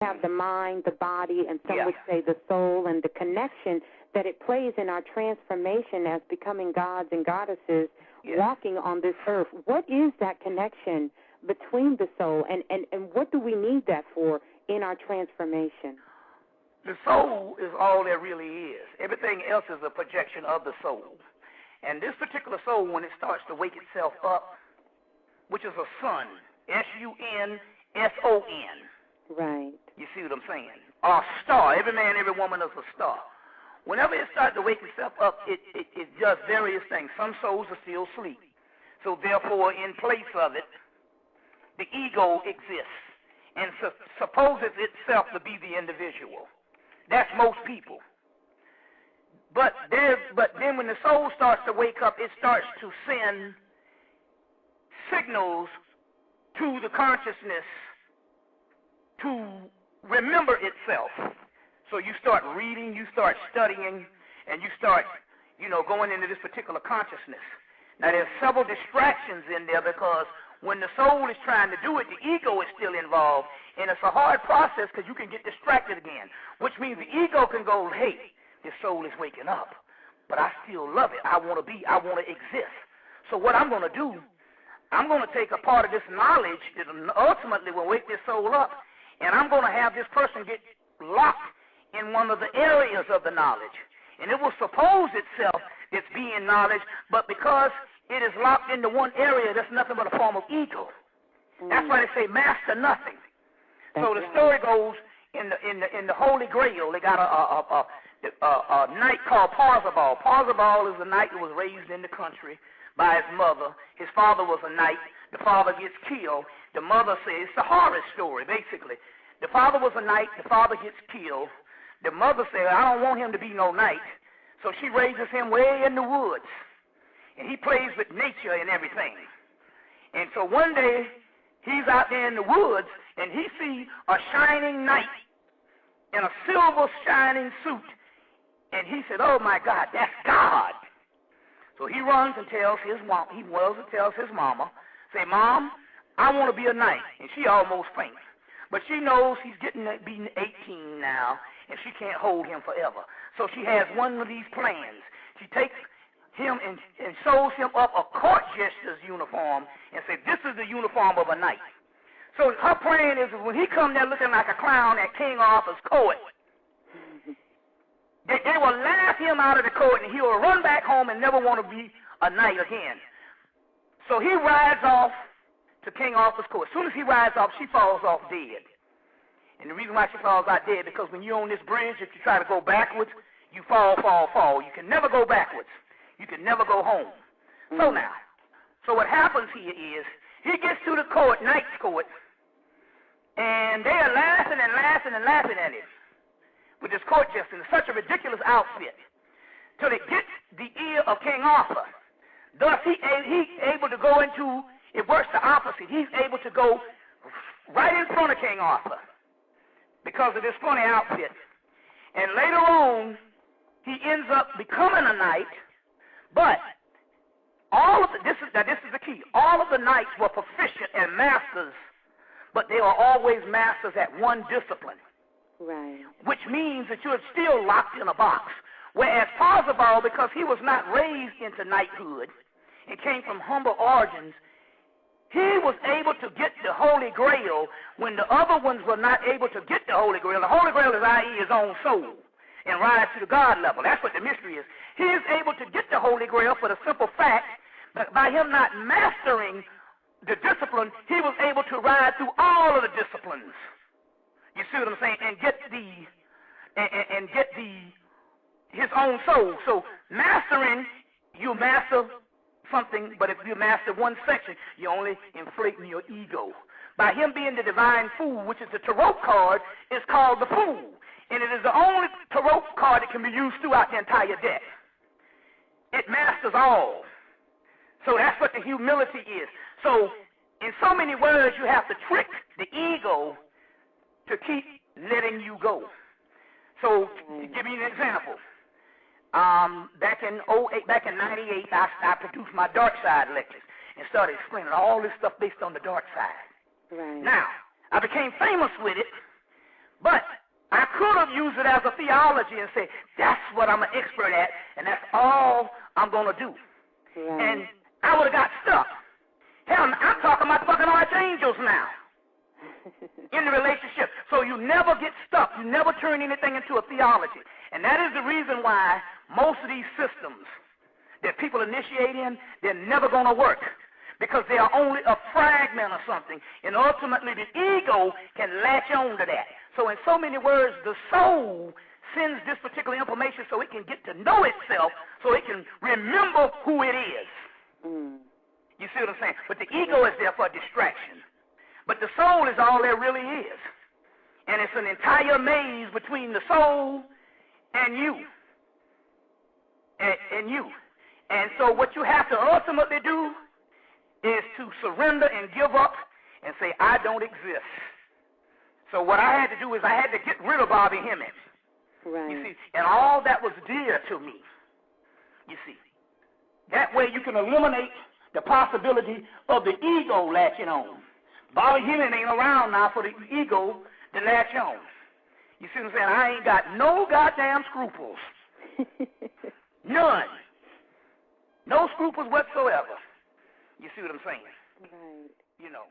have the mind, the body, and some Yeah. would say the soul, and the connection that it plays in our transformation as becoming gods and goddesses walking on this earth. What is that connection between the soul, and what do we need that for in our transformation? The soul is all there really is. Everything else is a projection of the soul. And this particular soul, when it starts to wake itself up, which is a sun, S-U-N-S-O-N. Right. You see what I'm saying? Or a star. Every man, every woman is a star. Whenever it starts to wake itself up, it does various things. Some souls are still asleep. So therefore, in place of it, the ego exists and supposes itself to be the individual. That's most people. But then when the soul starts to wake up, it starts to send signals to the consciousness to remember itself. So you start reading, you start studying, and you start, going into this particular consciousness. Now, there's several distractions in there because when the soul is trying to do it, the ego is still involved, and it's a hard process because you can get distracted again, which means the ego can go, hey, this soul is waking up, but I still love it. I want to exist. So what I'm going to do, I'm going to take a part of this knowledge that ultimately will wake this soul up, and I'm going to have this person get locked in one of the areas of the knowledge. And it will suppose itself it's being knowledge, but because it is locked into one area, that's nothing but a form of ego. That's why they say master nothing. So the story goes in the Holy Grail, they got a knight called Parzival. Parzival is a knight who was raised in the country by his mother. His father was a knight. The father gets killed. The mother says, it's a horror story, basically. The father was a knight. The father gets killed. The mother said, I don't want him to be no knight. So she raises him way in the woods. And he plays with nature and everything. And so one day, he's out there in the woods, and he sees a shining knight in a silver shining suit. And he said, oh, my God, that's God. So he runs and tells his mom, say, Mom, I want to be a knight. And she almost faints. But she knows he's getting to be 18 now, and she can't hold him forever. So she has one of these plans. She takes him and sews him up a court jester's uniform and says, this is the uniform of a knight. So her plan is when he comes there looking like a clown at King Arthur's court, they will laugh him out of the court, and he will run back home and never want to be a knight again. So he rides off to King Arthur's court. As soon as he rides off, she falls off dead. And the reason why she falls out dead, because when you're on this bridge, if you try to go backwards, you fall. You can never go backwards. You can never go home. So what happens here is, he gets to the court, knight's court, and they are laughing at him with this court jester in such a ridiculous outfit, till it gets the ear of King Arthur. Thus, he's able to go into, it works the opposite. He's able to go right in front of King Arthur because of this funny outfit. And later on, he ends up becoming a knight, but this is the key. All of the knights were proficient and masters, but they are always masters at one discipline. Right. Which means that you're still locked in a box. Whereas Parzival, because he was not raised into knighthood and came from humble origins, he was able to get the Holy Grail when the other ones were not able to get the Holy Grail. The Holy Grail is, i.e., his own soul, and rise to the God level. That's what the mystery is. He is able to get the Holy Grail for the simple fact that by him not mastering the discipline, he was able to ride through all of the disciplines. You see what I'm saying? And get his own soul. So mastering, you master something, but if you master one section, you're only inflating your ego. By him being the divine fool, which is the tarot card, is called the fool. And it is the only tarot card that can be used throughout the entire deck. It masters all. So that's what the humility is. So in so many words, you have to trick the ego to keep letting you go. So to give you an example, back in 98, I produced my dark side lectures and started explaining all this stuff based on the dark side. Right. Now, I became famous with it, have used it as a theology and said, that's what I'm an expert at, and that's all I'm going to do. Right. And I would have got stuck. Hell, I'm talking about fucking archangels now in the relationship. So you never get stuck. You never turn anything into a theology. And that is the reason why most of these systems that people initiate in, they're never going to work, because they are only a fragment of something, and ultimately the ego can latch on to that. So in so many words, the soul sends this particular information so it can get to know itself, so it can remember who it is. You see what I'm saying? But the ego is there for distraction. But the soul is all there really is. And it's an entire maze between the soul and you. And you. And so what you have to ultimately do is to surrender and give up and say, I don't exist. So what I had to do is I had to get rid of Bobby Hemmit. Right. You see, and all that was dear to me. You see. That way you can eliminate the possibility of the ego latching on. Bobby Hemmit ain't around now for the ego to latch on. You see what I'm saying? I ain't got no goddamn scruples. None. No scruples whatsoever. You see what I'm saying? Right. You know.